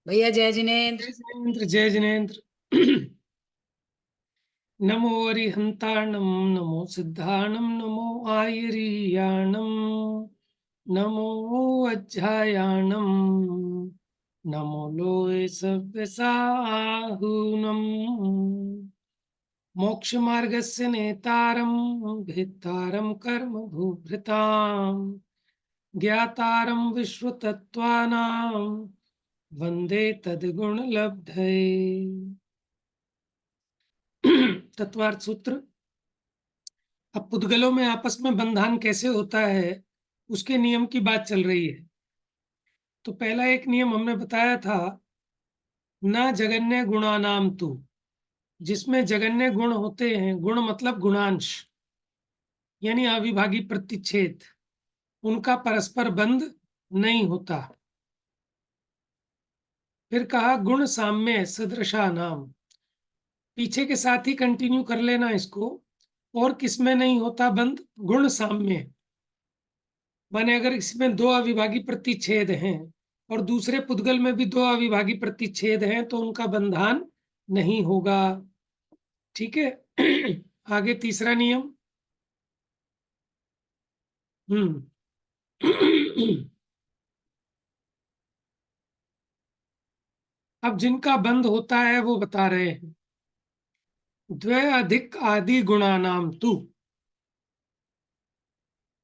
भैया जय जिनेन्द्र। जय जिनेन्द्र जय जिनेन्द्र। नमो अरिहंताणं नमो सिद्धाणं नमो आयरीयाणं नमो अज्जायाणं नमो लोये सव्यसाहूनम् मोक्षमार्गस्य नेतारं भेत्तारं कर्म भूभृतां ज्ञातारं विश्वतत्त्वानां वंदे तद्गुणलब्धये। तत्वार्थ सूत्र। अब पुद्गलों में आपस में बंधन कैसे होता है उसके नियम की बात चल रही है। तो पहला एक नियम हमने बताया था, न जगन्य गुणानाम तु, जिसमें जगन्य गुण होते हैं, गुण मतलब गुणांश यानी अविभागी प्रतिच्छेद, उनका परस्पर बंध नहीं होता। फिर कहा गुण साम्य सदृशा नाम, पीछे के साथ ही कंटिन्यू कर लेना इसको। और किसमें नहीं होता बंध? गुण साम्य, माने अगर इसमें दो अविभागी प्रतिच्छेद हैं और दूसरे पुद्गल में भी दो अविभागी प्रतिच्छेद हैं तो उनका बंधन नहीं होगा। ठीक है। आगे तीसरा नियम। अब जिनका बंध होता है वो बता रहे हैं, द्वै अधिक आदि गुणानाम तु,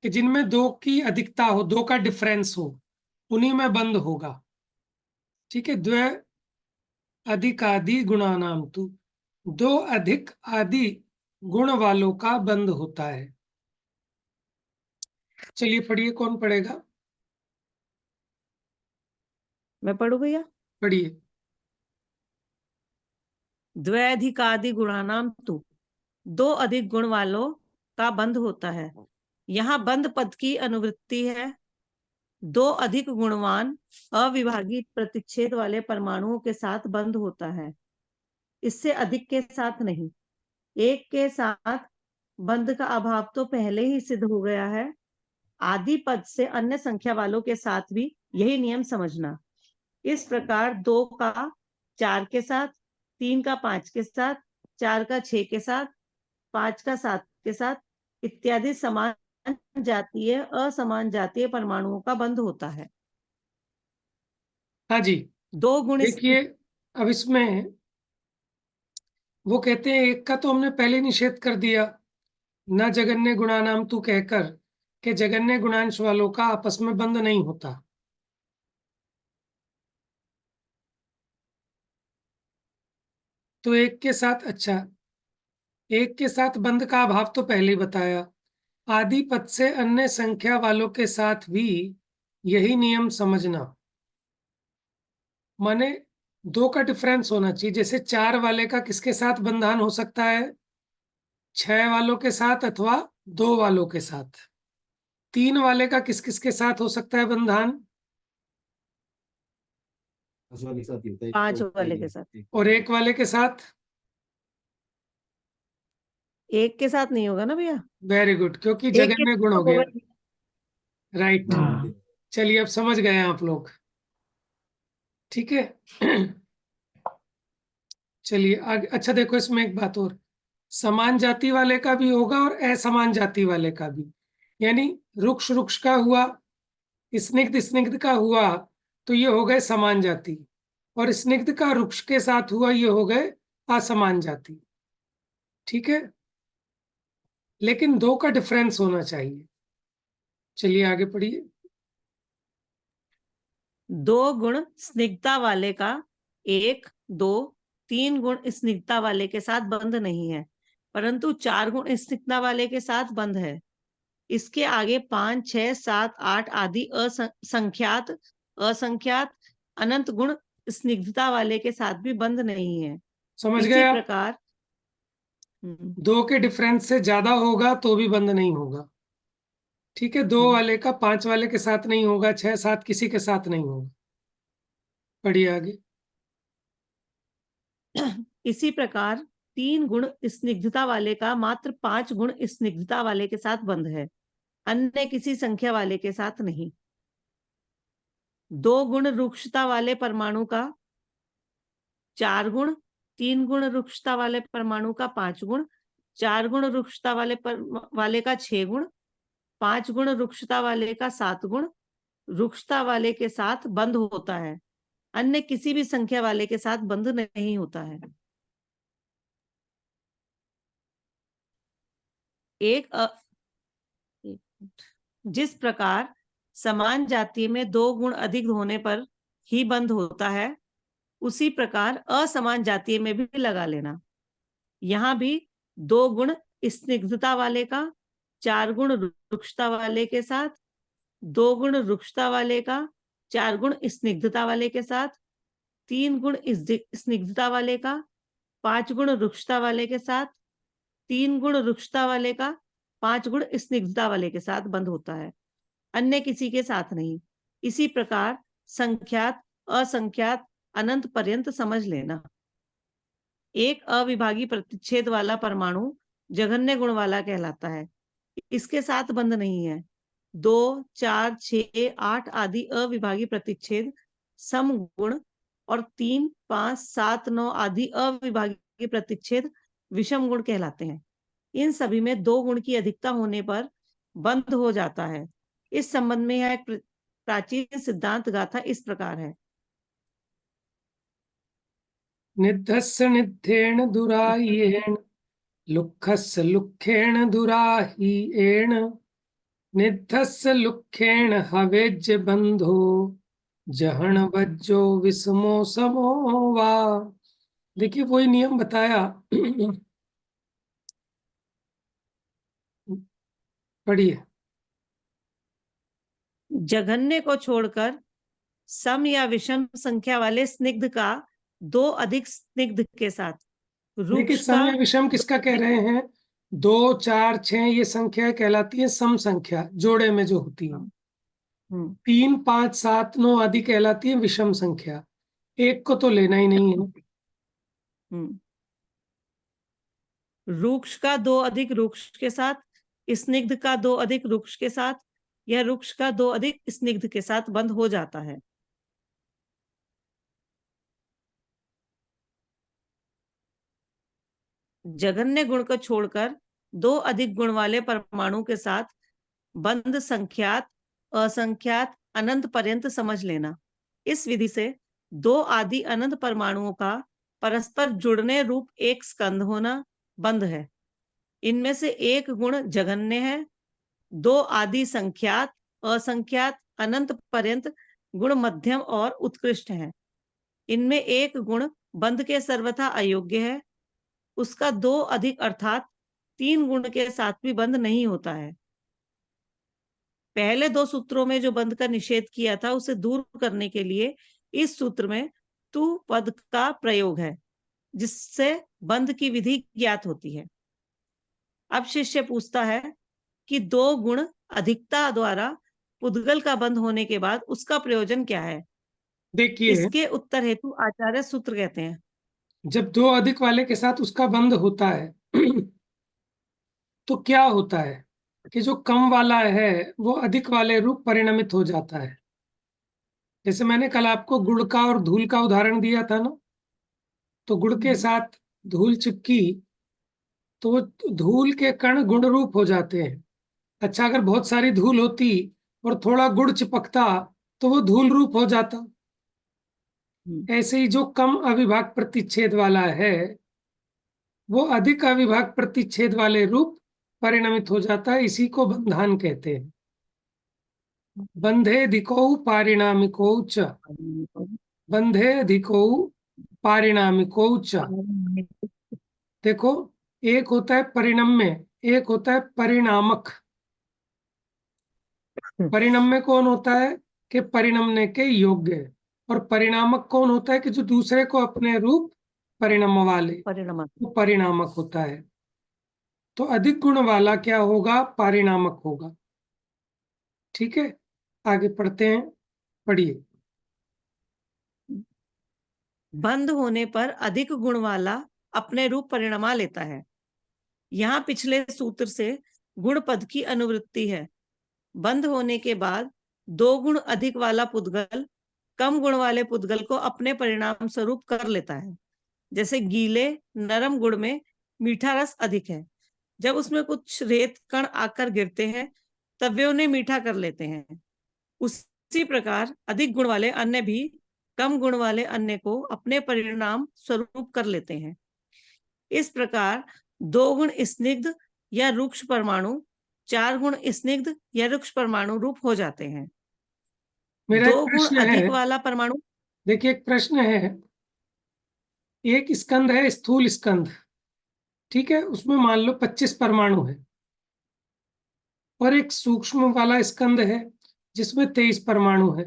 कि जिनमें दो की अधिकता हो, दो का डिफरेंस हो, उन्हीं में बंध होगा। ठीक है, द्वै अधिक आदि गुणानाम तु, दो अधिक आदि गुण वालों का बंध होता है। चलिए पढ़िए, कौन पढ़ेगा? मैं पढ़ू भैया। पढ़िए। द्वैधिकादि गुणानाम तु, दो अधिक गुण वालों का बंध होता है। यहाँ बंध पद की अनुवृत्ति है। दो अधिक गुणवान अविभागी प्रतिच्छेद वाले परमाणुओं के साथ बंध होता है, इससे अधिक के साथ नहीं। एक के साथ बंध का अभाव तो पहले ही सिद्ध हो गया है। आदि पद से अन्य संख्या वालों के साथ भी यही नियम समझना। इस प्रकार दो का चार के साथ, तीन का पांच के साथ, चार का छह के साथ, पांच का सात के साथ इत्यादि समान जातीय असमान जातीय परमाणुओं का बंध होता है। हाँ जी, दो गुण देखिए अब इसमें वो कहते हैं, एक का तो हमने पहले निषेध कर दिया, न जगन्य गुणानाम तू कहकर के जगन्य गुणांश वालों का आपस में बंध नहीं होता। तो एक के साथ, अच्छा, एक के साथ बंध का अभाव तो पहले ही बताया। आदि पद से अन्य संख्या वालों के साथ भी यही नियम समझना, माने दो का डिफरेंस होना चाहिए। जैसे चार वाले का किसके साथ बंधन हो सकता है? छह वालों के साथ अथवा दो वालों के साथ। तीन वाले का किस किस के साथ हो सकता है बंधन? पांच वाले के साथ। और एक वाले के साथ? एक के साथ नहीं होगा ना भैया? वेरी गुड, क्योंकि एक के जगन्य गुण तो हो होगा गया। ही। राइट। चलिए अब समझ गए आप लोग। ठीक है। चलिए आगे। अच्छा देखो, इसमें एक बात और, समान जाति वाले का भी होगा और असमान जाति वाले का भी। यानी रुक्ष रुक्ष का हुआ, स्निग्ध स्निग्ध का हुआ, तो ये हो गए समान जाति, और स्निग्ध का रुक्ष के साथ हुआ, ये हो गए असमान जाति। ठीक है, लेकिन दो का डिफरेंस होना चाहिए। चलिए आगे पढ़िए। दो गुण स्निग्धता वाले का एक, दो, तीन गुण स्निग्धता वाले के साथ बंध नहीं है, परंतु चार गुण स्निग्धता वाले के साथ बंध है। इसके आगे पांच, छह, सात, आठ आदि असंख्यात असंख्यात अनंत गुण स्निग्धता वाले के साथ भी बंध नहीं है। समझ इसी गए आप? प्रकार दो के डिफरेंस से ज्यादा होगा तो भी बंद नहीं होगा। ठीक है, दो वाले का पांच वाले के साथ नहीं होगा, छह सात किसी के साथ नहीं होगा। पढ़िए आगे। इसी प्रकार तीन गुण स्निग्धता वाले का मात्र पांच गुण स्निग्धता वाले के साथ बंध है, अन्य किसी संख्या वाले के साथ नहीं। दो गुण रुक्षता वाले परमाणु का 4 गुण, 3 गुण रुक्षता वाले परमाणु का 5 गुण, 4 गुण रुक्षता वाले का 6 गुण, 5 गुण रुक्षता वाले का 7 गुण रुक्षता वाले के साथ बंद होता है, अन्य किसी भी संख्या वाले के साथ बंद नहीं होता है। जिस प्रकार समान जाति में 2 गुण अधिक होने पर ही बंद होता है, उसी प्रकार असमान जातीय में भी लगा लेना। यहां भी 2 गुण स्निग्धता वाले का, 4 गुण रुक्षता वाले के साथ, 2 गुण रुक्षता वाले का, 4 गुण स्निग्धता वाले के साथ, 3 गुण स्निग्धता वाले का, 5 गुण रुक्षता वाले के साथ, 3 गुण रुक्षता वाले का, 5 गुण स्निग्धता वाले के साथ बंद होता है, अन्य किसी के साथ नहीं। इसी प्रकार संख्यात, असंख्यात, अनंत पर्यंत समझ लेना। एक अविभागी प्रतिच्छेद वाला परमाणु जघन्य गुण वाला कहलाता है, इसके साथ बंध नहीं है। 2, 4, 6, 8 आदि अविभागी प्रतिच्छेद सम गुण और 3, 5, 7, 9 आदि अविभागी प्रतिच्छेद विषम गुण कहलाते हैं। इन सभी में 2 गुण की अधिकता होने पर बंध हो जाता है। इस संबंध में यह एक प्राचीन सिद्धांत गाथा इस प्रकार है। निद्धस्य निद्धेन दुराह्येन, लुक्खस्य लुक्खेन दुराह्येन, निद्धस्य लुक्खेन हवेज्य बंधो, जहन वज्जो विषमो समो वा। देखिए वही नियम बताया। पढ़िए। जघन्य को छोड़कर सम या विषम संख्या वाले स्निग्ध का 2 अधिक स्निग्ध के साथ, देखिए सम या विषम किसका कह रहे हैं? 2, 4, 6 ये संख्या कहलाती है सम संख्या, जोड़े में जो होती है। 3, 5, 7, 9 आदि कहलाती है विषम संख्या। एक को तो लेना ही नहीं है। रुक्ष का 2 अधिक रुक्ष के साथ, स्निग्ध का 2 अधिक रुक्ष के साथ, या रुक्ष का 2 अधिक स्निग्ध के साथ बंद हो जाता है। जघन्य गुण को छोड़कर 2 अधिक गुण वाले परमाणु के साथ बंद संख्यात, असंख्यात, अनंत पर्यंत समझ लेना। इस विधि से 2 आदि अनंत परमाणुओं का परस्पर जुड़ने रूप एक स्कंध होना बंद है। इनमें से एक गुण जघन्य है, 2 आदि संख्यात, असंख्यात, अनंत पर्यंत गुण मध्यम और उत्कृष्ट है। इनमें एक गुण बंध के सर्वथा अयोग्य है, उसका 2 अधिक अर्थात 3 गुण के साथ भी बंध नहीं होता है। पहले 2 सूत्रों में जो बंध का निषेध किया था उसे दूर करने के लिए इस सूत्र में तू पद का प्रयोग है, जिससे बंध की विधि ज्ञात होती है। अब शिष्य पूछता है कि 2 गुण अधिकता द्वारा पुद्गल का बंध होने के बाद उसका प्रयोजन क्या है? देखिए इसके उत्तर हेतु आचार्य सूत्र कहते हैं, जब 2 अधिक वाले के साथ उसका बंध होता है तो क्या होता है कि जो कम वाला है वो अधिक वाले रूप परिणमित हो जाता है। जैसे मैंने कल आपको गुड़ का और धूल का उदाहरण दिया था ना, तो गुड़ के साथ धूल चिपकी तो धूल के कण गुण रूप हो जाते हैं। अच्छा, अगर बहुत सारी धूल होती और थोड़ा गुड़ चिपकता तो वो धूल रूप हो जाता। ऐसे ही जो कम अविभाग प्रतिच्छेद वाला है वो अधिक अविभाग प्रतिच्छेद वाले रूप परिणमित हो जाता है। इसी को बंधान कहते हैं। बंधे अधिकौ पारिणामिकौ च, बंधे अधिकौ पारिणामिकौ च। देखो, एक होता है परिणम्य, एक होता है परिणामक। परिणम्य कौन होता है कि परिणमने के योग्य है, और परिणामक कौन होता है कि जो दूसरे को अपने रूप परिणम वाले, वो परिणामक होता है। तो अधिक गुण वाला क्या होगा? पारिणामक होगा। ठीक है, आगे पढ़ते हैं, पढ़िए। बंध होने पर अधिक गुण वाला अपने रूप परिणमा लेता है। यहाँ पिछले सूत्र से गुण पद की अनुवृत्ति है। बंध होने के बाद 2 गुण अधिक वाला पुद्गल कम गुण वाले पुद्गल को अपने परिणाम स्वरूप कर लेता है। जैसे गीले नरम गुड़ में मीठा रस अधिक है। जब उसमें कुछ रेत कण आकर गिरते हैं तब वे उन्हें मीठा कर लेते हैं। उसी प्रकार अधिक गुण वाले अन्य भी कम गुण वाले अन्य को अपने परिणाम स्वरूप कर लेते हैं। इस प्रकार 2 गुण स्निग्ध या रुक्ष परमाणु 4 गुण स्निग्ध या रुक्ष परमाणु रूप हो जाते हैं। मेरा 2 एक गुण प्रश्न है, अधिक वाला परमाणु, देखिए एक प्रश्न है। एक स्कंद है, स्थूल स्कंद, ठीक है, उसमें मान लो 25 परमाणु है, और एक सूक्ष्म वाला स्कंद है जिसमें 23 परमाणु है।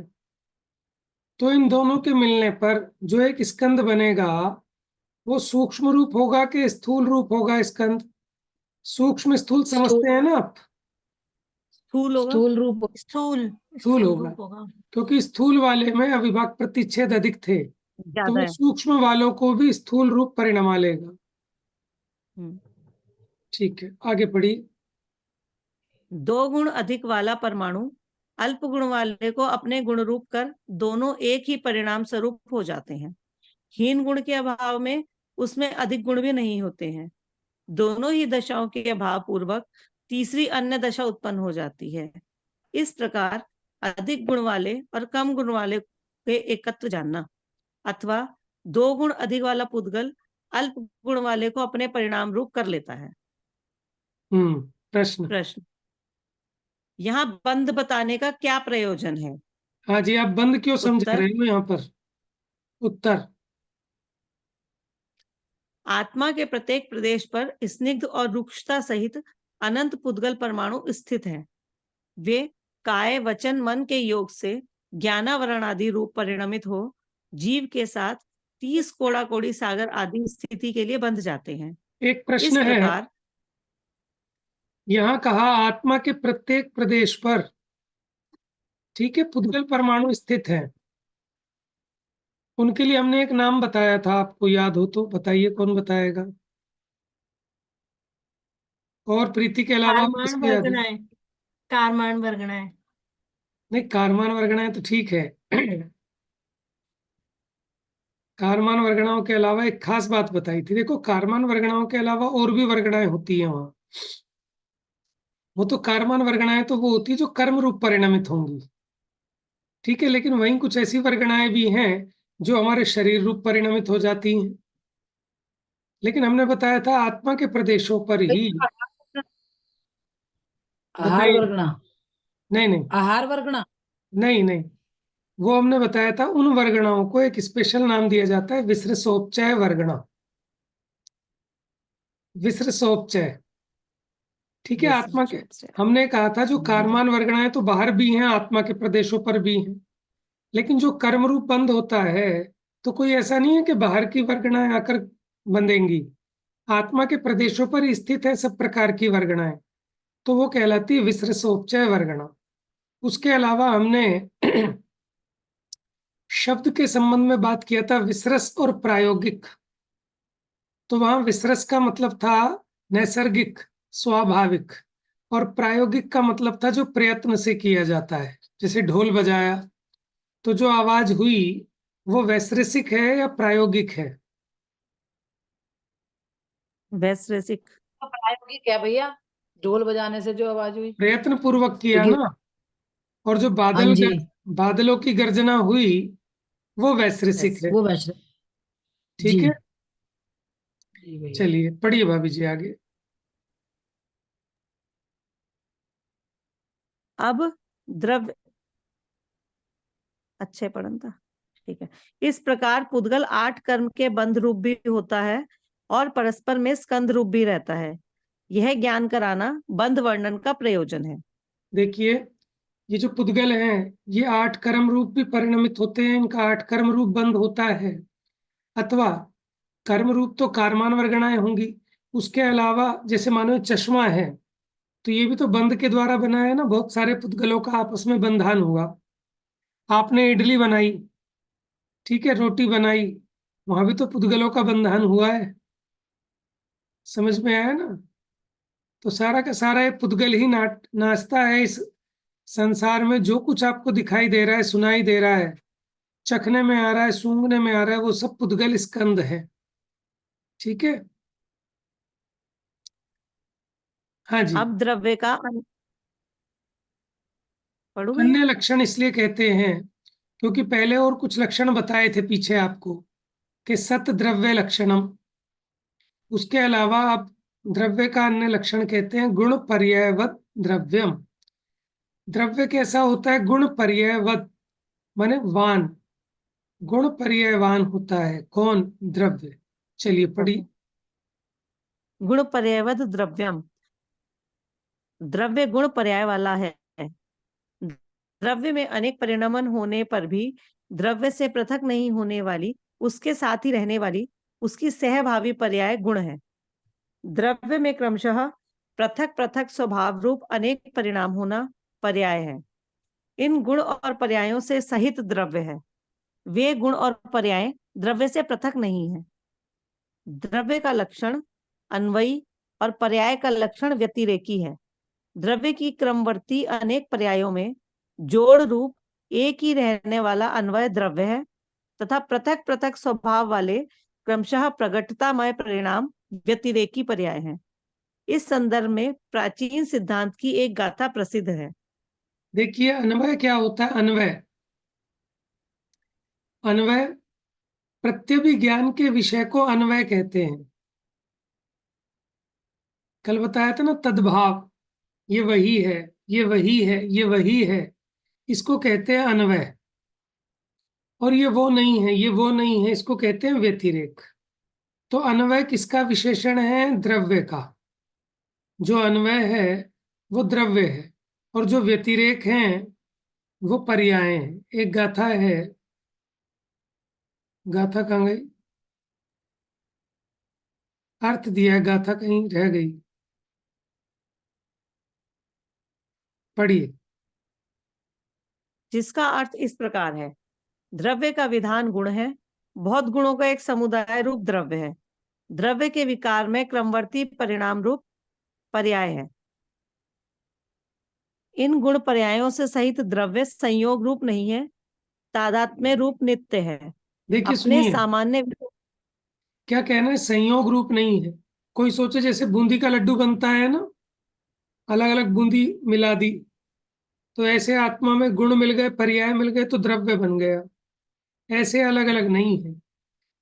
तो इन दोनों के मिलने पर जो एक स्कंद बनेगा वो सूक्ष्म रूप होगा कि स्थूल रूप होगा? स्कंद सूक्ष्म स्थूल स्थूल समझते हैं ना आप? स्थूल होगा। स्थूल रूप स्थूल स्थूल होगा, रूप होगा, क्योंकि स्थूल वाले में अविभाज्य प्रतिच्छेद अधिक थे, तो ज्यादा वो है। सूक्ष्म वालों को भी स्थूल रूप परिणमा लेगा। हम्म। ठीक है, आगे पढ़िए। 2 गुण अधिक वाला परमाणु अल्प गुण वाले को अपने गुण रूप कर दोनों एक ही परिणाम स्वरूप हो जाते हैं। हीन गुण के अभाव में उसमें अधिक गुण भी नहीं होते हैं। दोनों ही दशाओं के अभाव पूर्वक तीसरी अन्य दशा उत्पन्न हो जाती है। इस प्रकार अधिक गुण वाले और कम गुण वाले के एकत्व जानना, अथवा 2 गुण अधिक वाला पुद्गल अल्प गुण वाले को अपने परिणाम रूप कर लेता है। प्रश्न। प्रश्न, यहाँ बंध बताने का क्या प्रयोजन है? हाँ जी, आप बंद क्यों समझा उत्तर, रहे हो यहाँ पर? उत्तर। आत्मा के प्रत्येक प्रदेश पर स्निग्ध और रुक्षता सहित अनंत पुद्गल परमाणु स्थित हैं। वे काय वचन मन के योग से ज्ञानावरण आदि रूप परिणमित हो जीव के साथ 30 कोड़ा कोड़ी सागर आदि स्थिति के लिए बंध जाते हैं। एक इस प्रश्न है, प्रकार यहाँ कहा आत्मा के प्रत्येक प्रदेश पर, ठीक है, पुद्गल परमाणु स्थित है। उनके लिए हमने एक नाम बताया था, आपको याद हो तो बताइए, कौन बताएगा? और प्रीति के अलावा और कारमान किसको याद है? वर्गणाएं। कारमान वर्गणाएं। नहीं, कारमान वर्गणाएं तो ठीक है। कारमान वर्गणाओं के अलावा एक खास बात बताई थी। देखो, कारमान वर्गणाओं के अलावा और भी वर्गणाएं होती हैं वहां। वो तो कारमान वर्गणाएं तो वो होती है जो कर्म रूप परिणमित होंगी, ठीक है, लेकिन वहीं कुछ ऐसी वर्गणाएं भी हैं जो हमारे शरीर रूप परिणमित हो जाती हैं। लेकिन हमने बताया था आत्मा के प्रदेशों पर ही। आहार बताइए। वर्गणा। नहीं नहीं, आहार वर्गणा। नहीं नहीं, वो हमने बताया था उन वर्गणाओं को एक स्पेशल नाम दिया जाता है, विसृसोपचय वर्गणा। विसृसोपचय, ठीक है, आत्मा के। हमने कहा था जो कारमान वर्गणाएं तो बाहर भी हैं, आत्मा के प्रदेशों पर भी हैं, लेकिन जो कर्म रूप बंध होता है तो कोई ऐसा नहीं है कि बाहर की वर्गणाएं आकर बंधेंगी। आत्मा के प्रदेशों पर ही स्थित है सब प्रकार की वर्गणाएं, तो वो कहलाती है विसृसोपचय वर्गणा। उसके अलावा हमने शब्द के संबंध में बात किया था, विसरस और प्रायोगिक। तो वहां विसरस का मतलब था नैसर्गिक, स्वाभाविक, और प्रायोगिक का मतलब था जो प्रयत्न से किया जाता है। जैसे ढोल बजाया तो जो आवाज हुई वो वैश्रसिक है या प्रायोगिक है? वैश्विक। तो प्रायोगिक क्या भैया? ढोल बजाने से जो आवाज हुई। प्रयत्न पूर्वक किया क्योंकि ना। और जो हाँ जी, बादलों की गर्जना हुई वो वैश्रसिक है, वो वैश्विक। ठीक जी है। जी भैया। चलिए पढ़िए भाभी जी आगे। अब द्रव्य, अच्छे पढ़न था, ठीक है। इस प्रकार पुद्गल 8 कर्म के बंध रूप भी होता है और परस्पर में स्कंद रूप भी रहता है। यह ज्ञान कराना बंध वर्णन का प्रयोजन है। देखिए, ये जो पुद्गल हैं ये 8 कर्म रूप भी परिणमित होते हैं, इनका 8 कर्म रूप बंद होता है। अथवा कर्म रूप तो कारमान वर्गणाएं होंगी, उसके अलावा जैसे मानो चश्मा है तो ये भी तो बंध के द्वारा बना है ना। बहुत सारे पुद्गलों का आपस में बंधन हुआ। आपने इडली बनाई, ठीक है, रोटी बनाई, वहां भी तो पुद्गलों का बंधन हुआ है। समझ में आया ना? तो सारा का सारा ये पुद्गल ही नाचता है इस संसार में। जो कुछ आपको दिखाई दे रहा है, सुनाई दे रहा है, चखने में आ रहा है, सूंघने में आ रहा है, वो सब पुद्गल स्कंद है। ठीक है। हाँ जी। अब द्रव्य का पढ़ू भैया? अन्य लक्षण इसलिए कहते हैं क्योंकि पहले और कुछ लक्षण बताए थे पीछे आपको कि सत द्रव्य लक्षणम। उसके अलावा आप द्रव्य का अन्य लक्षण कहते हैं गुण पर्यायवत द्रव्यम। द्रव्य कैसा होता है? गुण पर्यायवत माने वान, गुण पर्यायवान होता है। कौन? द्रव्य। चलिए पढ़िए। गुण पर्यायवत द्रव्यम, द्रव्य गुण पर्याय वाला है। द्रव्य में अनेक परिणमन होने पर भी द्रव्य से पृथक नहीं होने वाली, उसके साथ ही रहने वाली उसकी सहभावी पर्याय गुण है। द्रव्य में क्रमशः पृथक पृथक स्वभाव रूप अनेक परिणाम होना पर्याय है। इन गुण और पर्यायों से सहित द्रव्य है। वे गुण और पर्याय द्रव्य से पृथक नहीं है। द्रव्य का लक्षण अन्वयी और पर्याय का लक्षण व्यतिरेकी है। द्रव्य की क्रमवर्ती अनेक पर्यायों में जोड़ रूप एक ही रहने वाला अन्वय द्रव्य है तथा पृथक पृथक स्वभाव वाले क्रमशः प्रगटतामय परिणाम व्यतिरेकी पर्याय हैं। इस संदर्भ में प्राचीन सिद्धांत की एक गाथा प्रसिद्ध है। देखिए अन्वय क्या होता है? अन्वय, अन्वय प्रत्यभिज्ञान के विषय को अन्वय कहते हैं। कल बताया था ना तद्भाव, ये वही है, ये वही है, ये वही है, इसको कहते हैं अन्वय। और ये वो नहीं है, ये वो नहीं है, इसको कहते हैं व्यतिरेक। तो अन्वय किसका विशेषण है? द्रव्य का। जो अन्वय है वो द्रव्य है और जो व्यतिरेक हैं वो पर्याय हैं। एक गाथा है, गाथा कहाँ गई? अर्थ दिया है, गाथा कहीं रह गई, पढ़िए। जिसका अर्थ इस प्रकार है। द्रव्य का विधान गुण है, बहुत गुणों का एक समुदाय रूप द्रव्य है। द्रव्य के विकार में क्रमवर्ती परिणाम रूप पर्याय है। इन गुण पर्यायों से सहित द्रव्य संयोग रूप नहीं है, तादात्म्य रूप नित्य है। देखिए अपने सुनिए सामान्य क्या कहना है, संयोग रूप नहीं है। कोई सोचे जैसे बूंदी का लड्डू बनता है ना, अलग अलग बूंदी मिला दी, तो ऐसे आत्मा में गुण मिल गए, पर्याय मिल गए तो द्रव्य बन गया। ऐसे अलग अलग नहीं है।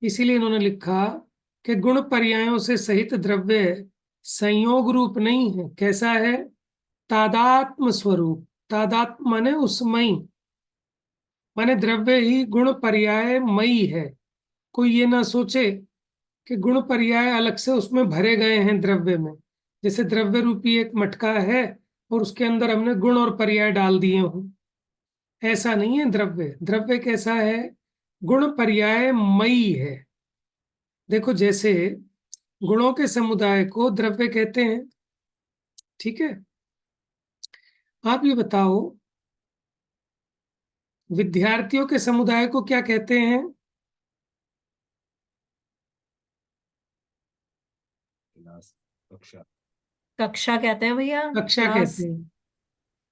इसीलिए इन्होंने लिखा कि गुण पर्यायों से सहित द्रव्य संयोग रूप नहीं है। कैसा है? तादात्म स्वरूप। तादात्म माने उसमयी, माने द्रव्य ही गुण पर्याय मयी है। कोई ये ना सोचे कि गुण पर्याय अलग से उसमें भरे गए हैं द्रव्य में, जैसे द्रव्य रूपी एक मटका है और उसके अंदर हमने गुण और पर्याय डाल दिए हों। ऐसा नहीं है। द्रव्य, द्रव्य कैसा है? गुण पर्याय मयी है। देखो जैसे गुणों के समुदाय को द्रव्य कहते हैं, ठीक है। आप ये बताओ विद्यार्थियों के समुदाय को क्या कहते हैं? कक्षा, कक्षा कहते हैं भैया, कक्षा क्लास। कहते हैं,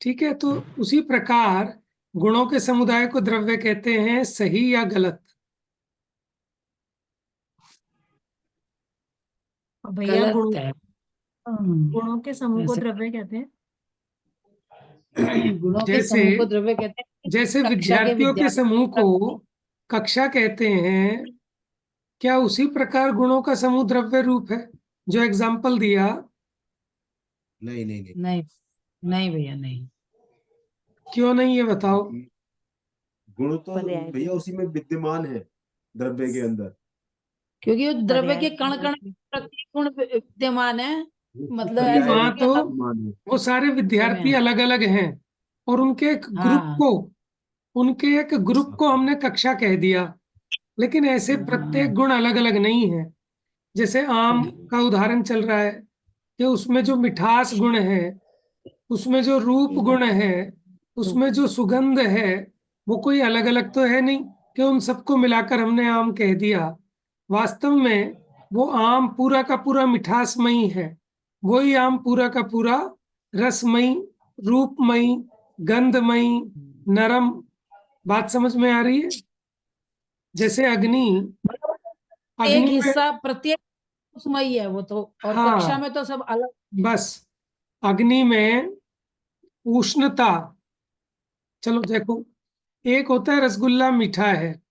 ठीक है। तो उसी प्रकार गुणों के समुदाय को द्रव्य कहते हैं। सही या गलत? और भैया गलत है। गुणों के समूह को ऐसे द्रव्य कहते हैं। गुणों के जैसे समूह को द्रव्य कहते हैं। जैसे कक्षा के विद्यार्थियों के समूह को विद्यार्थी कक्षा कहते हैं, क्या उसी प्रकार गुणों का समूह द्रव्य रूप है जो एग्जाम्पल दिया? नहीं नहीं नहीं, नहीं, नहीं भैया नहीं। क्यों नहीं, ये बताओ। गुण तो पर्याय भैया उसी में विद्यमान है, द्रव्य के अंदर। क्योंकि वो द्रव्य के पर्याय कण कण में प्रत्येक गुण विद्यमान है। मतलब पर्याय ऐसा हाँ नहीं रूप कि तो हर विद्यमान है। वो सारे विद्यार्थी में। अलग अलग हैं और हाँ उनके एक ग्रुप को हमने कक्षा कह दिया, लेकिन ऐसे प्रत्येक गुण अलग अलग नहीं है। जैसे आम का उदाहरण चल रहा है कि उसमें जो मिठास गुण है, उसमें जो रूप गुण है, उसमें जो सुगंध है, वो कोई अलग अलग तो है नहीं कि उन सबको मिलाकर हमने आम कह दिया। वास्तव में वो आम पूरा का पूरा मिठासमयी है, वही आम पूरा का पूरा रसमयी, रूपमयी, गंधमयी, नरम। बात समझ में आ रही है? जैसे अग्नि, एक अग्नि में हिस्सा प्रत्येक उसमें ही है वो तो, और हाँ। कक्षा में तो सब अलग। बस अग्नि में उष्णता, चलो देखो, एक होता है रसगुल्ला मीठा है,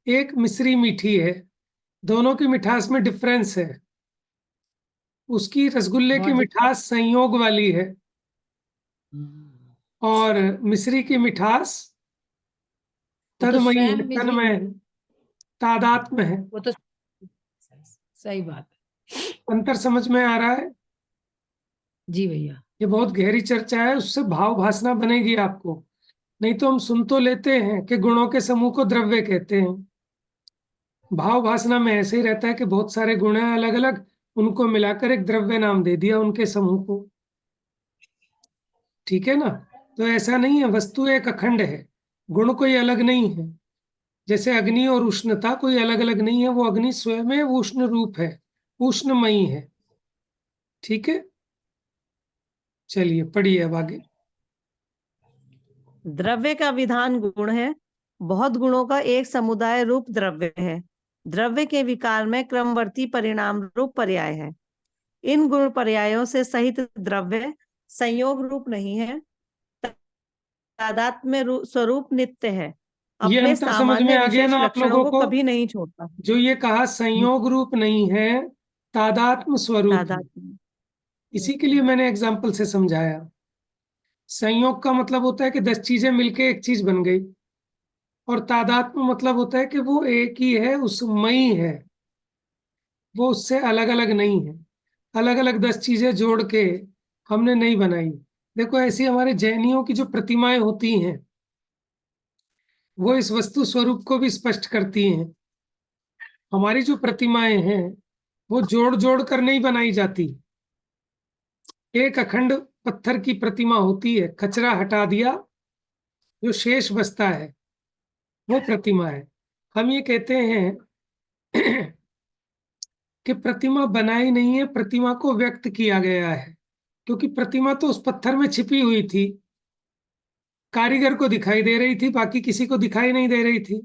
एक मिश्री मीठी है, दोनों की मिठास में डिफरेंस है। उसकी रसगुल्ले की बहुत मिठास संयोग वाली है और मिश्री की मिठास वो तो तन्मयी है, स्वयं भी तन्मय है, तादात्म्य है। वो तो सही बात है। अंतर समझ में आ रहा है? जी भैया। ये बहुत गहरी चर्चा है, उससे भाव भासना बनेगी आपको। नहीं तो हम सुन तो लेते हैं कि गुणों के समूह को द्रव्य कहते हैं। भाव भासना में ऐसे ही रहता है कि बहुत सारे गुण हैं अलग अलग, उनको मिलाकर एक द्रव्य नाम दे दिया उनके समूह को। ठीक है ना? तो ऐसा नहीं है, वस्तु एक अखंड है, गुण कोई अलग नहीं है। जैसे अग्नि और उष्णता कोई अलग अलग नहीं है, वो अग्नि स्वयं में उष्ण रूप है, उष्णमयी है। ठीक है, चलिए पढ़िए अब आगे। द्रव्य का विधान गुण है। बहुत गुणों का एक समुदाय रूप द्रव्य है। द्रव्य के विकार में क्रमवर्ती परिणाम रूप पर्याय है। इन गुण पर्यायों से सहित द्रव्य संयोग रूप नहीं है, तादात्म्य स्वरूप नित्य है, ये अपने अंतर समझ में सामान्य आ गया विशेष ना आप लक्षणों लोगों को को? कभी नहीं छोड़ता। जो ये कहा संयोग रूप नहीं है, तादात्म्य स्वरूप है। तादात्म्य। इसी के लिए मैंने एग्जाम्पल से समझाया। संयोग का मतलब होता है कि 10 चीजें मिलके एक चीज बन गई, और तादात्म्य मतलब होता है कि वो एक ही है, उसमयी है, वो उससे अलग अलग नहीं है। अलग अलग 10 चीजें जोड़ के हमने नहीं बनाई। देखो, ऐसी हमारे जैनियों की जो प्रतिमाएं होती हैं, वो इस वस्तु स्वरूप को भी स्पष्ट करती हैं। हमारी जो प्रतिमाएं हैं, वो जोड़ जोड़ कर नहीं बनाई जाती। एक अखंड पत्थर की प्रतिमा होती है, कचरा हटा दिया, जो शेष बचता है वो प्रतिमा है। हम ये कहते हैं कि प्रतिमा बनाई नहीं है, प्रतिमा को व्यक्त किया गया है, क्योंकि प्रतिमा तो उस पत्थर में छिपी हुई थी, कारीगर को दिखाई दे रही थी, बाकी किसी को दिखाई नहीं दे रही थी।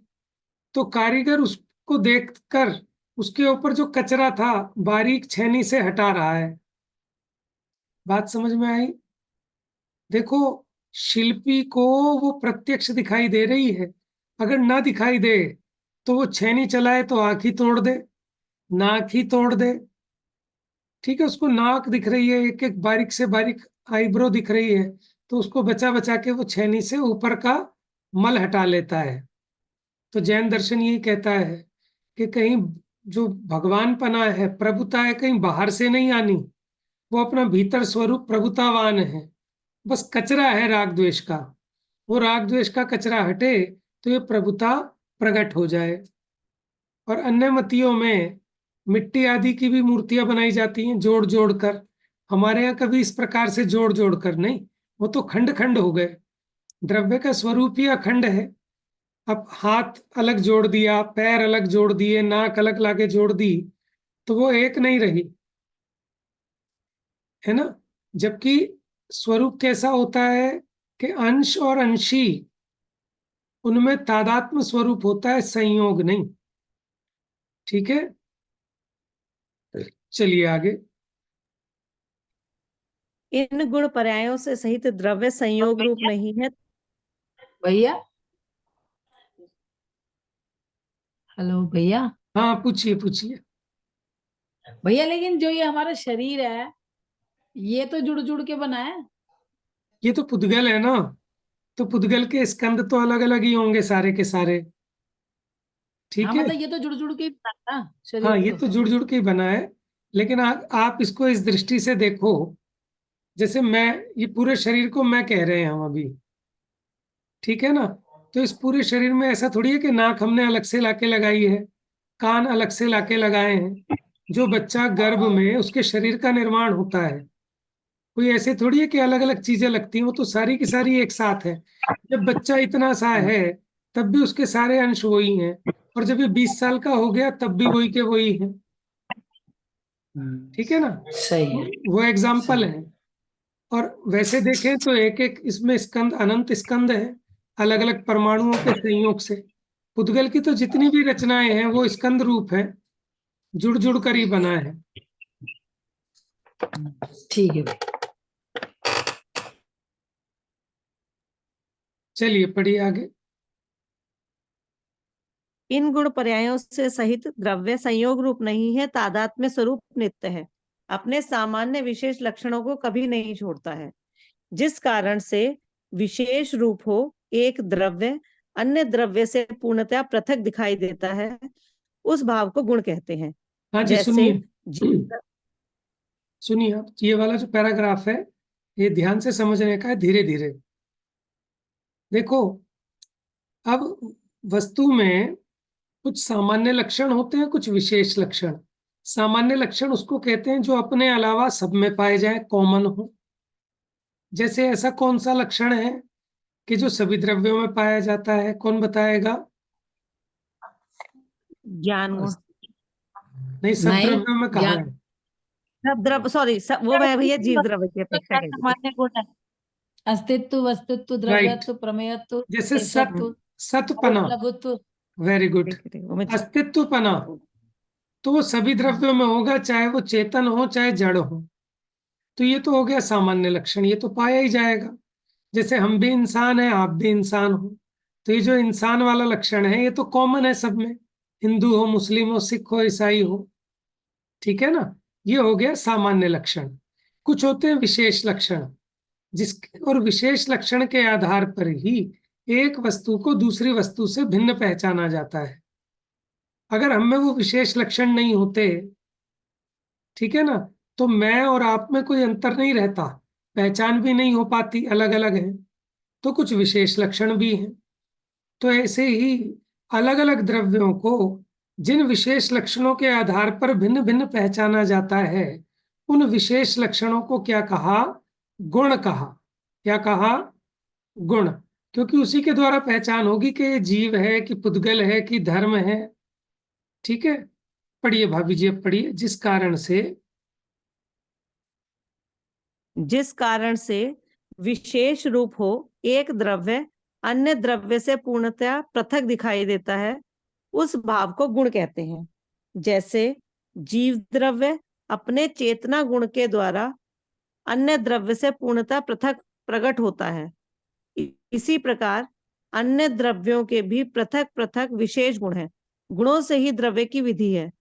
तो कारीगर उसको देखकर उसके ऊपर जो कचरा था बारीक छेनी से हटा रहा है। बात समझ में आई? देखो, शिल्पी को वो प्रत्यक्ष दिखाई दे रही है। अगर ना दिखाई दे तो वो छेनी चलाए तो आंख ही तोड़ दे, नाक ही तोड़ दे। ठीक है, उसको नाक दिख रही है, एक एक बारीक से बारीक आईब्रो दिख रही है, तो उसको बचा बचा के वो छेनी से ऊपर का मल हटा लेता है। तो जैन दर्शन यही कहता है कि कहीं जो भगवान पना है, प्रभुता है, कहीं बाहर से नहीं आनी, वो अपना भीतर स्वरूप प्रभुतावान है। बस कचरा है राग द्वेष का, वो राग द्वेष का कचरा हटे तो ये प्रभुता प्रकट हो जाए। और अन्य मतियों में मिट्टी आदि की भी मूर्तियां बनाई जाती हैं जोड़ जोड़ कर। हमारे यहाँ कभी इस प्रकार से जोड़ जोड़ कर नहीं, वो तो खंड खंड हो गए। द्रव्य का स्वरूप ही अखंड है। अब हाथ अलग जोड़ दिया, पैर अलग जोड़ दिए, नाक अलग लाके जोड़ दी, तो वो एक नहीं रही, है ना? जबकि स्वरूप कैसा होता है कि अंश और अंशी, उनमें तादात्म्य स्वरूप होता है, संयोग नहीं। ठीक है, चलिए आगे। इन गुण पर्यायों से सहित द्रव्य संयोग रूप नहीं है। भैया, हेलो भैया। हाँ, पूछिए पूछिए। भैया लेकिन जो ये हमारा शरीर है, ये तो जुड़ जुड़ के बना है। ये तो पुद्गल है ना, तो पुद्गल के स्कंद तो अलग अलग ही होंगे सारे के सारे। हाँ ठीक है। मतलब ये तो जुड़ जुड़ के ही बना है ना हाँ, शरीर ये तो। तो जुड़ जुड़ के ही बना है। लेकिन आप इसको इस दृष्टि से देखो, जैसे मैं, ये पूरे शरीर को मैं कह रहे हैं हम अभी, ठीक है ना? तो इस पूरे शरीर में ऐसा थोड़ी है कि नाक हमने अलग से लाके लगाई है, कान अलग से लाके लगाए हैं। जो बच्चा गर्भ में उसके शरीर का निर्माण होता है, कोई ऐसे थोड़ी है कि अलग अलग चीजें लगती हैं, वो तो सारी की सारी एक साथ है। जब बच्चा इतना सा है तब भी उसके सारे अंश वही हैं, और जब ये 20 साल का हो गया तब भी वही के वही हैं। ठीक है ना? सही है। वो एग्जाम्पल है। और वैसे देखें तो एक एक इसमें स्कंद, अनंत स्कंद है, अलग अलग परमाणुओं के संयोग से। पुद्गल की तो जितनी भी रचनाएं हैं वो स्कंद रूप है। जुड़ जुड़ कर ही बना है। ठीक है भाई। चलिए पढ़िए आगे। इन गुण पर्यायों से सहित द्रव्य संयोग रूप नहीं है, तादात्म्य स्वरूप नित्य है, अपने सामान्य विशेष लक्षणों को कभी नहीं छोड़ता है। जिस कारण से विशेष रूप हो एक द्रव्य अन्य द्रव्य से पूर्णतया पृथक दिखाई देता है, उस भाव को गुण कहते हैं। हाँ जी, जैसे सुनिए सुनिए आप, ये वाला जो पैराग्राफ है ये ध्यान से समझने का है, धीरे धीरे देखो। अब वस्तु में कुछ सामान्य लक्षण होते हैं, कुछ विशेष लक्षण। सामान्य लक्षण उसको कहते हैं जो अपने अलावा सब में पाए जाए, कॉमन हो। जैसे ऐसा कौन सा लक्षण है कि जो सभी द्रव्यों में पाया जाता है? कौन बताएगा? ज्ञान गुण। नहीं, सब नहीं, द्रव्यों में कहाँ ज्ञान है? सब द्रव्य, सॉरी, वो मैं भैया जीव द्रव्य की अपेक्षा कह रही थी। सामान्य गुण है। अस्तित्व, वस्तुत्व, द्रव्यत्व, प्रमेयत्व, जैसे शेषत्व, सतपना, लघुत्व। Very good. ठीक है, वो मैं अस्तित्वपना तो वो सभी द्रव्यों में होगा, चाहे वो चेतन हो चाहे जड़ हो। तो ये तो हो गया सामान्य लक्षण, ये तो पाया ही जाएगा। जैसे हम भी इंसान हैं, आप भी इंसान हो, तो ये जो इंसान वाला लक्षण है ये तो कॉमन है सब में, हिंदू हो, मुस्लिम हो, सिख हो, ईसाई हो। ठीक है ना? ये हो गया सामान्य लक्षण। कुछ होते हैं विशेष लक्षण, जिस और विशेष लक्षण के आधार पर ही एक वस्तु को दूसरी वस्तु से भिन्न पहचाना जाता है। अगर हम में वो विशेष लक्षण नहीं होते, ठीक है ना, तो मैं और आप में कोई अंतर नहीं रहता, पहचान भी नहीं हो पाती, अलग अलग है। तो कुछ विशेष लक्षण भी हैं। तो ऐसे ही अलग अलग द्रव्यों को जिन विशेष लक्षणों के आधार पर भिन्न भिन्न पहचाना जाता है, उन विशेष लक्षणों को क्या कहा? गुण कहा। क्या कहा? गुण। क्योंकि उसी के द्वारा पहचान होगी कि ये जीव है कि पुद्गल है कि धर्म है। ठीक है, पढ़िए भाभी जी, अब पढ़िए। जिस कारण से विशेष रूप हो एक द्रव्य अन्य द्रव्य से पूर्णतया पृथक दिखाई देता है, उस भाव को गुण कहते हैं। जैसे जीव द्रव्य अपने चेतना गुण के द्वारा अन्य द्रव्य से पूर्णतः पृथक प्रकट होता है, इसी प्रकार अन्य द्रव्यों के भी पृथक पृथक विशेष गुण हैं। गुणों से ही द्रव्य की विधि है।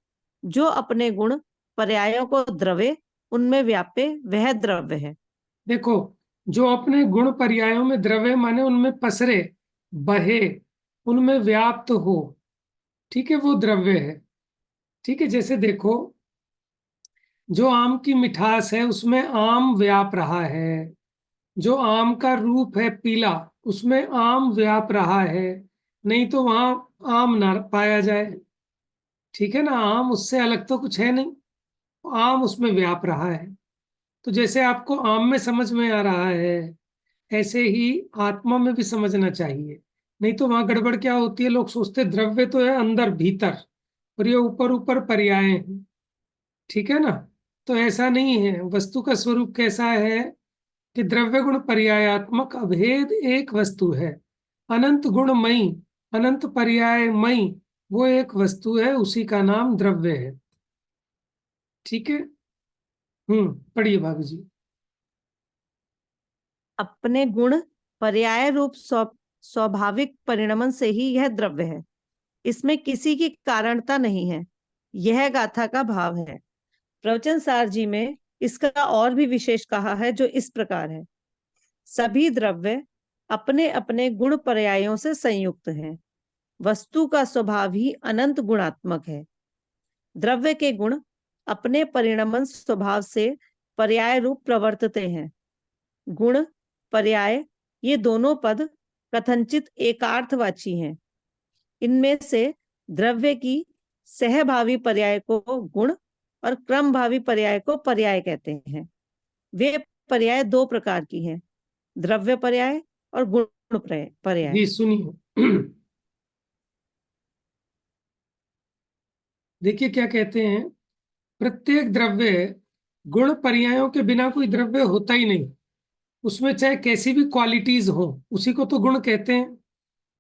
जो अपने गुण पर्यायों को द्रव्य उनमें व्यापे वह द्रव्य है। देखो, जो अपने गुण पर्यायों में द्रव्य माने उनमें पसरे, बहे, उनमें व्याप्त हो, ठीक है, वो द्रव्य है। ठीक है, जैसे देखो, जो आम की मिठास है उसमें आम व्याप रहा है, जो आम का रूप है पीला उसमें आम व्याप रहा है, नहीं तो वहां आम ना पाया जाए। ठीक है ना, आम उससे अलग तो कुछ है नहीं, आम उसमें व्याप रहा है। तो जैसे आपको आम में समझ में आ रहा है, ऐसे ही आत्मा में भी समझना चाहिए। नहीं तो वहां गड़बड़ क्या होती है, लोग सोचते द्रव्य तो है अंदर भीतर और ये ऊपर ऊपर पर्याय हैं। ठीक है ना? तो ऐसा नहीं है। वस्तु का स्वरूप कैसा है कि द्रव्य गुण पर्यायात्मक अभेद एक वस्तु है। अनंत गुणमयी, अनंत पर्यायमयी वो एक वस्तु है, उसी का नाम द्रव्य है। ठीक है। पढ़िए भाभी जी। अपने गुण पर्याय रूप स्वाभाविक परिणमन से ही यह द्रव्य है, इसमें किसी की कारणता नहीं है। यह गाथा का भाव है। प्रवचन सार जी में इसका और भी विशेष कहा है, जो इस प्रकार है। सभी द्रव्य अपने अपने गुण पर्यायों से संयुक्त हैं। वस्तु का स्वभाव ही अनंत गुणात्मक है। द्रव्य के गुण अपने परिणमन स्वभाव से पर्याय रूप प्रवर्तते हैं। गुण पर्याय ये दोनों पद कथनचित एकार्थवाची हैं। इनमें से द्रव्य की सहभावी पर्याय को गुण और क्रमभावी पर्याय को पर्याय कहते हैं। वे पर्याय दो प्रकार की हैं, द्रव्य पर्याय और गुण पर्याय। जी सुनिए, देखिए क्या कहते हैं। प्रत्येक द्रव्य गुण पर्यायों के बिना कोई द्रव्य होता ही नहीं। उसमें चाहे कैसी भी क्वालिटीज हो, उसी को तो गुण कहते हैं।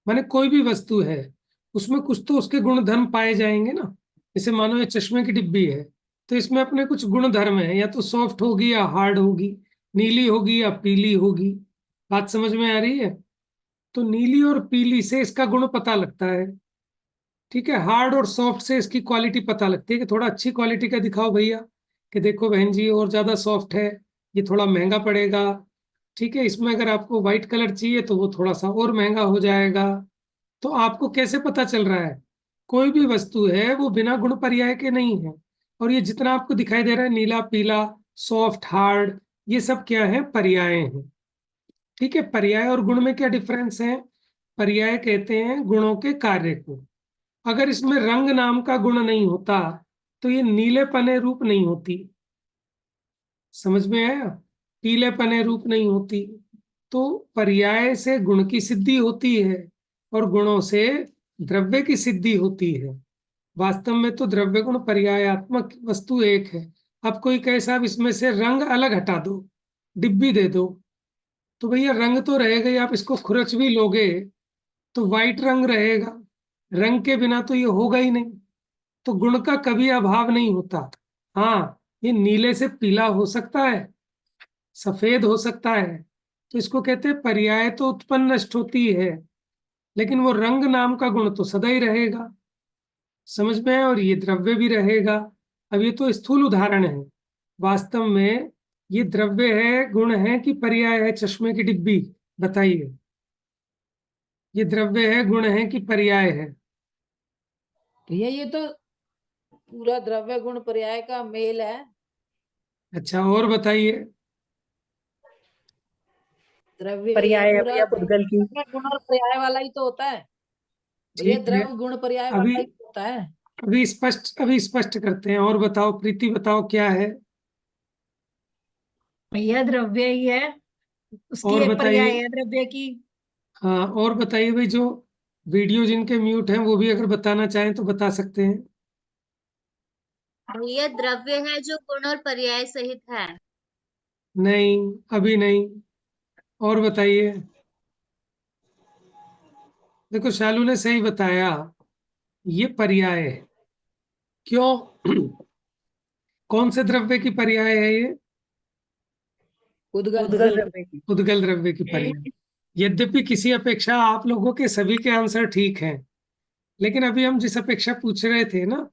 माने कोई भी वस्तु है उसमें कुछ तो उसके गुण धर्म पाए जाएंगे ना। जैसे मानो ये चश्मे की डिब्बी है, तो इसमें अपने कुछ गुण धर्म है, या तो सॉफ्ट होगी या हार्ड होगी, नीली होगी या पीली होगी। बात समझ में आ रही है? तो नीली और पीली से इसका गुण पता लगता है, ठीक है। हार्ड और सॉफ्ट से इसकी क्वालिटी पता लगती है कि थोड़ा अच्छी क्वालिटी का दिखाओ भैया, कि देखो बहन जी और ज्यादा सॉफ्ट है, ये थोड़ा महंगा पड़ेगा, ठीक है। इसमें अगर आपको व्हाइट कलर चाहिए तो वो थोड़ा सा और महंगा हो जाएगा। तो आपको कैसे पता चल रहा है? कोई भी वस्तु है वो बिना गुण पर्याय के नहीं है। और ये जितना आपको दिखाई दे रहा है, नीला पीला सॉफ्ट हार्ड, ये सब क्या है? पर्याय हैं, ठीक है। पर्याय और गुण में क्या डिफरेंस है? पर्याय कहते हैं गुणों के कार्य को। अगर इसमें रंग नाम का गुण नहीं होता तो ये नीले पने रूप नहीं होती, समझ में आया? पीले पने रूप नहीं होती। तो पर्याय से गुण की सिद्धि होती है और गुणों से द्रव्य की सिद्धि होती है। वास्तव में तो द्रव्य गुण पर्यायात्मक वस्तु एक है। अब कोई कहे साहब इसमें से रंग अलग हटा दो, डिब्बी दे दो, तो भैया रंग तो रहेगा ही, आप इसको खुरच भी लोगे तो वाइट रंग रहेगा, रंग के बिना तो ये होगा ही नहीं। तो गुण का कभी अभाव नहीं होता। हाँ, ये नीले से पीला हो सकता है, सफेद हो सकता है, तो इसको कहते हैं पर्याय तो उत्पन्न नष्ट होती है, लेकिन वो रंग नाम का गुण तो सदा ही रहेगा, समझ में है? और ये द्रव्य भी रहेगा। अब ये तो स्थूल उदाहरण है, वास्तव में ये द्रव्य है, गुण है कि पर्याय है? चश्मे की डिब्बी, बताइए, ये द्रव्य है, गुण है कि पर्याय है? भैया ये तो पूरा द्रव्य गुण पर्याय का मेल है। अच्छा, और बताइए। द्रव्य ये पर्याय है पूरा भैया पुद्गल की। द्रव्य गुण और पर्याय वाला ही तो होता है भैया, ठीक है, द्रव्य गुण पर्याय अभी वाला ही तो होता है। अभी स्पष्ट करते हैं। और बताओ प्रीति, बताओ क्या है? भैया द्रव्य ही है, उसकी और एक पर्याय बताइए। है द्रव्य की। हाँ, और बताइए भाई, जो वीडियो जिनके म्यूट हैं वो भी अगर बताना चाहें तो बता सकते हैं। भैया द्रव्य है जो गुण और पर्याय सहित है। नहीं, अभी नहीं। और बताइए। देखो शालू ने सही बताया, ये पर्याय है। क्यों? कौन से द्रव्य की पर्याय है ये? उद्गल पुद्गल द्रव्य की। उद्गल द्रव्य की पर्याय। यद्यपि किसी अपेक्षा आप लोगों के सभी के आंसर ठीक हैं, लेकिन अभी हम जिस अपेक्षा पूछ रहे थे ना,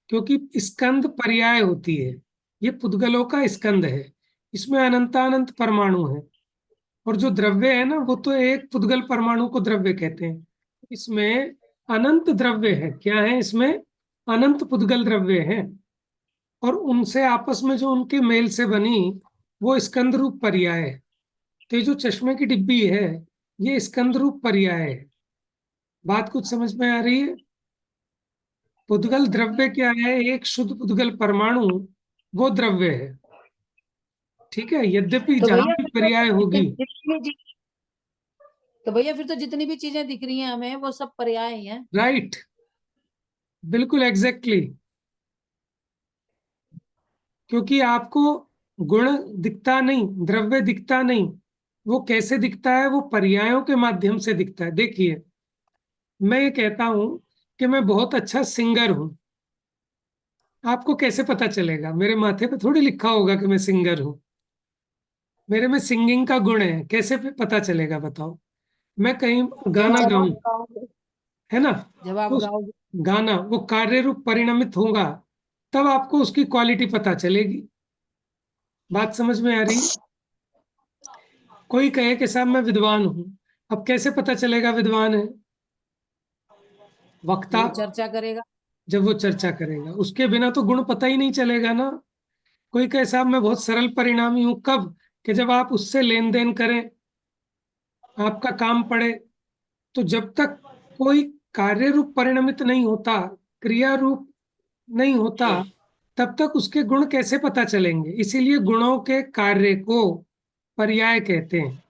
क्योंकि स्कंद पर्याय होती है, ये पुद्गलों का स्कंद है, इसमें अनंतानंत परमाणु है। और जो द्रव्य है ना, वो तो एक पुद्गल परमाणु को द्रव्य कहते हैं। इसमें अनंत द्रव्य है। क्या है इसमें? अनंत पुद्गल द्रव्य है। और उनसे आपस में जो उनके मेल से बनी वो स्कंद रूप पर्याय है। तो ये जो चश्मे की डिब्बी है, ये स्कंद रूप पर्याय है। बात कुछ समझ में आ रही है? पुद्गल द्रव्य क्या है? एक शुद्ध पुद्गल परमाणु, वो द्रव्य है, ठीक है। यद्यपि तो जहां भैया भी फिर पर्याय होगी, तो भैया फिर तो जितनी भी चीजें दिख रही हैं हमें वो सब पर्याय ही हैं। राइट, बिल्कुल एग्जैक्टली। क्योंकि आपको गुण दिखता नहीं, द्रव्य दिखता नहीं, वो कैसे दिखता है? वो पर्यायों के माध्यम से दिखता है। देखिए, मैं ये कहता हूं कि मैं बहुत अच्छा सिंगर हूं, आपको कैसे पता चलेगा? मेरे माथे पे थोड़ी लिखा होगा कि मैं सिंगर हूं। मेरे में सिंगिंग का गुण है, कैसे पता चलेगा बताओ? मैं कहीं गाना जब आप गाऊं, गाओगे, है ना, जब आप तो उस गाओगे गाना वो कार्य रूप परिणमित होगा, तब आपको उसकी क्वालिटी पता चलेगी। बात समझ में आ रही है? कोई कहे कि साहब मैं विद्वान हूं, अब कैसे पता चलेगा विद्वान है? वक्ता, वो चर्चा करेगा। जब वो चर्चा करेगा, उसके बिना तो गुण पता ही नहीं चलेगा ना। कोई कहे साहब मैं बहुत सरल परिणामी हूं, कब? कि जब आप उससे लेन देन करें, आपका काम पड़े। तो जब तक कोई कार्य रूप परिणमित नहीं होता, क्रिया रूप नहीं होता, तब तक उसके गुण कैसे पता चलेंगे? इसीलिए गुणों के कार्य को पर्याय कहते हैं,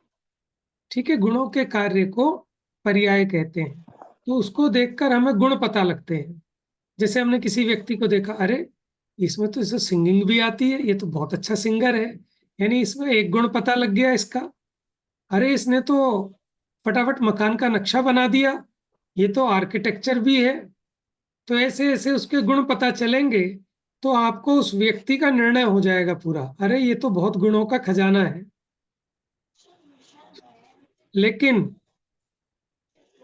ठीक है। गुणों के कार्य को पर्याय कहते हैं। तो उसको देखकर हमें गुण पता लगते हैं। जैसे हमने किसी व्यक्ति को देखा, अरे इसमें तो इसे सिंगिंग भी आती है, ये तो बहुत अच्छा सिंगर है, यानी इसमें एक गुण पता लग गया इसका। अरे इसने तो फटाफट मकान का नक्शा बना दिया, ये तो आर्किटेक्चर भी है। तो ऐसे ऐसे उसके गुण पता चलेंगे तो आपको उस व्यक्ति का निर्णय हो जाएगा पूरा, अरे ये तो बहुत गुणों का खजाना है। लेकिन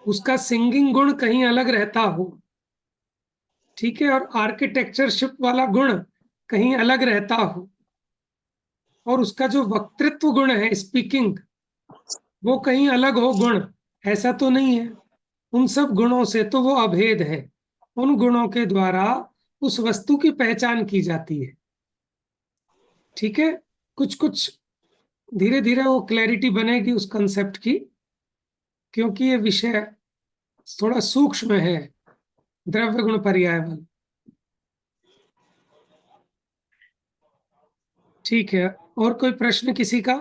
उसका सिंगिंग गुण कहीं अलग रहता हो, ठीक है, और आर्किटेक्चरशिप वाला गुण कहीं अलग रहता हो, और उसका जो वक्तृत्व गुण है, स्पीकिंग, वो कहीं अलग हो गुण, ऐसा तो नहीं है। उन सब गुणों से तो वो अभेद है। उन गुणों के द्वारा उस वस्तु की पहचान की जाती है। ठीक है, कुछ कुछ धीरे धीरे वो क्लैरिटी बनेगी उस कंसेप्ट की, क्योंकि ये विषय थोड़ा सूक्ष्म है, द्रव्य गुण पर्याय वाला। ठीक है, और कोई प्रश्न किसी का?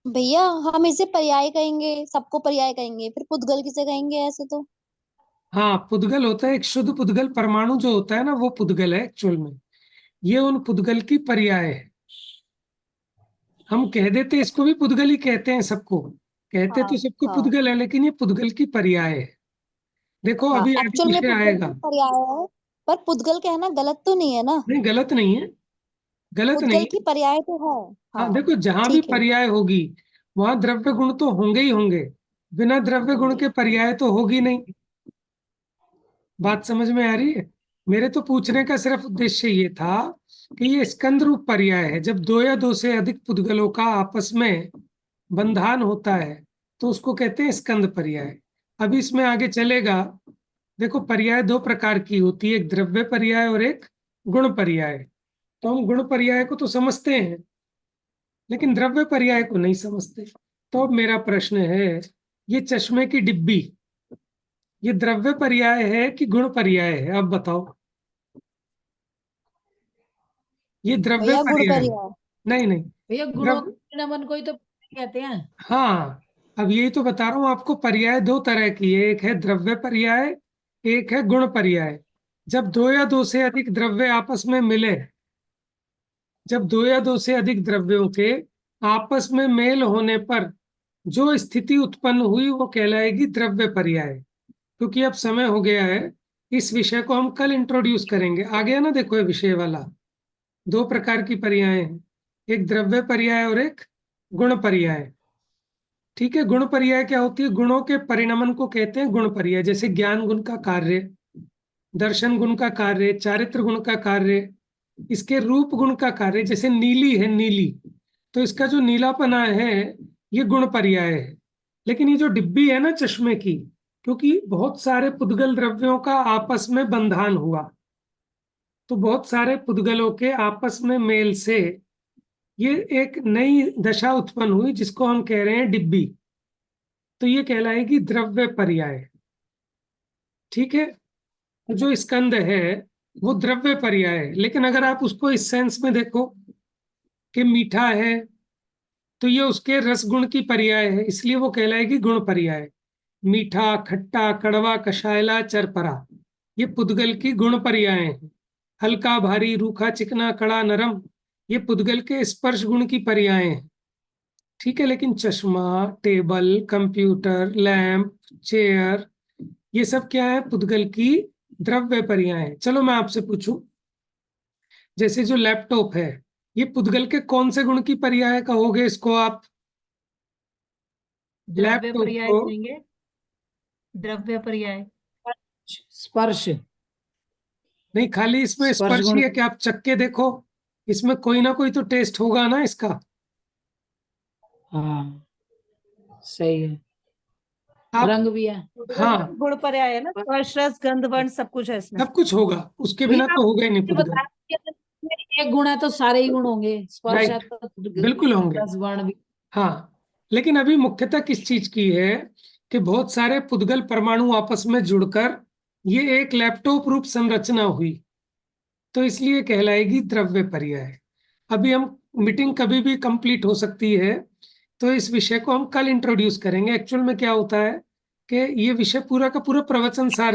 भैया हम इसे पर्याय कहेंगे, सबको पर्याय कहेंगे, फिर पुद्गल किसे कहेंगे ऐसे तो? हाँ, पुद्गल होता है एक शुद्ध पुद्गल, परमाणु जो होता है ना वो पुद्गल है एक्चुअल में। ये उन पुद्गल की पर्याय है। हम कह देते इसको भी पुद्गल ही कहते हैं, सबको कहते तो सबको हाँ पुद्गल है, लेकिन ये पुद्गल की पर्याय है। देखो हाँ, अभी आगे एक्चुअल में विषय पुद्गल आएगा। की पर्याय है, पर पुद्गल कहना गलत तो नहीं है ना? नहीं, गलत नहीं है, गलत नहीं पुद्गल की है। पर्याय तो है। हाँ हाँ देखो, जहां भी ठीक है। पर्याय होगी वहां द्रव्य गुण तो होंगे ही होंगे, बिना द्रव्य गुण के पर्याय तो होगी नहीं। बात समझ में आ रही है? मेरे तो पूछने का सिर्फ उद्देश्य ये था कि ये स्कंद रूप पर्याय है। जब दो या दो से अधिक पुद्गलों का आपस में बंधान होता है तो उसको कहते हैं स्कंद पर्याय। अभी इसमें आगे चलेगा। देखो, पर्याय दो प्रकार की होती है, एक द्रव्य पर्याय और एक गुण पर्याय। तो हम गुण पर्याय को तो समझते हैं, लेकिन द्रव्य पर्याय को नहीं समझते। तो अब मेरा प्रश्न है, ये चश्मे की डिब्बी, ये द्रव्य पर्याय है कि गुण पर्याय है? अब बताओ। ये द्रव्य भैया गुण पर्याय है। पर्याय। नहीं नहीं, भैया गुणों द्रव्य, के नमन को ही तो कहते हैं। हाँ, अब यही तो बता रहा हूं आपको। पर्याय दो तरह की है, एक है द्रव्य पर्याय, एक है गुण पर्याय। जब दो या दो से अधिक द्रव्य आपस में मिले, जब दो या दो से अधिक द्रव्यों के आपस में मेल होने पर जो स्थिति उत्पन्न हुई वो कहलाएगी द्रव्य पर्याय। क्योंकि अब समय हो गया है, इस विषय को हम कल इंट्रोड्यूस करेंगे। आ गया ना, देखो ये विषय वाला। दो प्रकार की पर्याय हैं, एक द्रव्य पर्याय और एक गुण पर्याय। ठीक है, गुण पर्याय क्या होती है? गुणों के परिणमन को कहते हैं गुण पर्याय। जैसे ज्ञान गुण का कार्य, दर्शन गुण का कार्य, चारित्र गुण का कार्य, इसके रूप गुण का कार्य। जैसे नीली है, नीली, तो इसका जो नीलापना है ये गुण पर्याय है। लेकिन ये जो डिब्बी है ना चश्मे की, क्योंकि बहुत सारे पुद्गल द्रव्यों का आपस में बंधान हुआ, तो बहुत सारे पुद्गलों के आपस में मेल से ये एक नई दशा उत्पन्न हुई जिसको हम कह रहे हैं डिब्बी। तो ये कहलाएगी द्रव्य पर्याय। ठीक है, तो जो स्कंद है वो द्रव्य पर्याय है। लेकिन अगर आप उसको इस सेंस में देखो कि मीठा है, तो ये उसके रस गुण की पर्याय है, इसलिए वो कहलाएगी गुण पर्याय। मीठा, खट्टा, कड़वा, कषायला, चरपरा, ये पुद्गल की गुण पर्याय हैं। हल्का, भारी, रूखा, चिकना, कड़ा, नरम, ये पुद्गल के स्पर्श गुण की पर्याय हैं। ठीक है, लेकिन चश्मा, टेबल, कंप्यूटर, लैंप, चेयर, ये सब क्या है? पुद्गल की द्रव्य पर्याय हैं। चलो मैं आपसे पूछूं, जैसे जो लैपटॉप है, ये पुद्गल के कौन से गुण की पर्याय कहोगे इसको आप? द्रव्य लैपटॉप पर्याय को? कहेंगे। द्रव्य पर्याय। स्पर्श, नहीं, खाली इसमें स्पर्श स्पर्श गुण। ही है कि आप चक्के देखो, इसमें कोई ना कोई तो टेस्ट होगा ना इसका। हाँ सही है, आप, रंग भी है। हाँ, गुण पर्याय है ना, स्पर्श रस गंध वर्ण सब कुछ है इसमें। सब कुछ होगा, उसके बिना भैया तो होगा ही नहीं आपने पुद्गल। बताया कि अगर एक गुण है तो सारे ही गुण होंगे, स्पर्श है राइट, तो बिल्कुल होंगे। रस वर्ण भी। हाँ, लेकिन अभी मुख्यतः किस चीज की है कि बहुत सारे पुद्गल परमाणु आपस में जुड़कर ये एक लैपटॉप रूप संरचना हुई, तो इसलिए कहलाएगी द्रव्य पर्याय। अभी हम, मीटिंग कभी भी कंप्लीट हो सकती है, तो इस विषय को हम कल इंट्रोड्यूस करेंगे। एक्चुअल में क्या होता है कि ये विषय पूरा का पूरा प्रवचन सार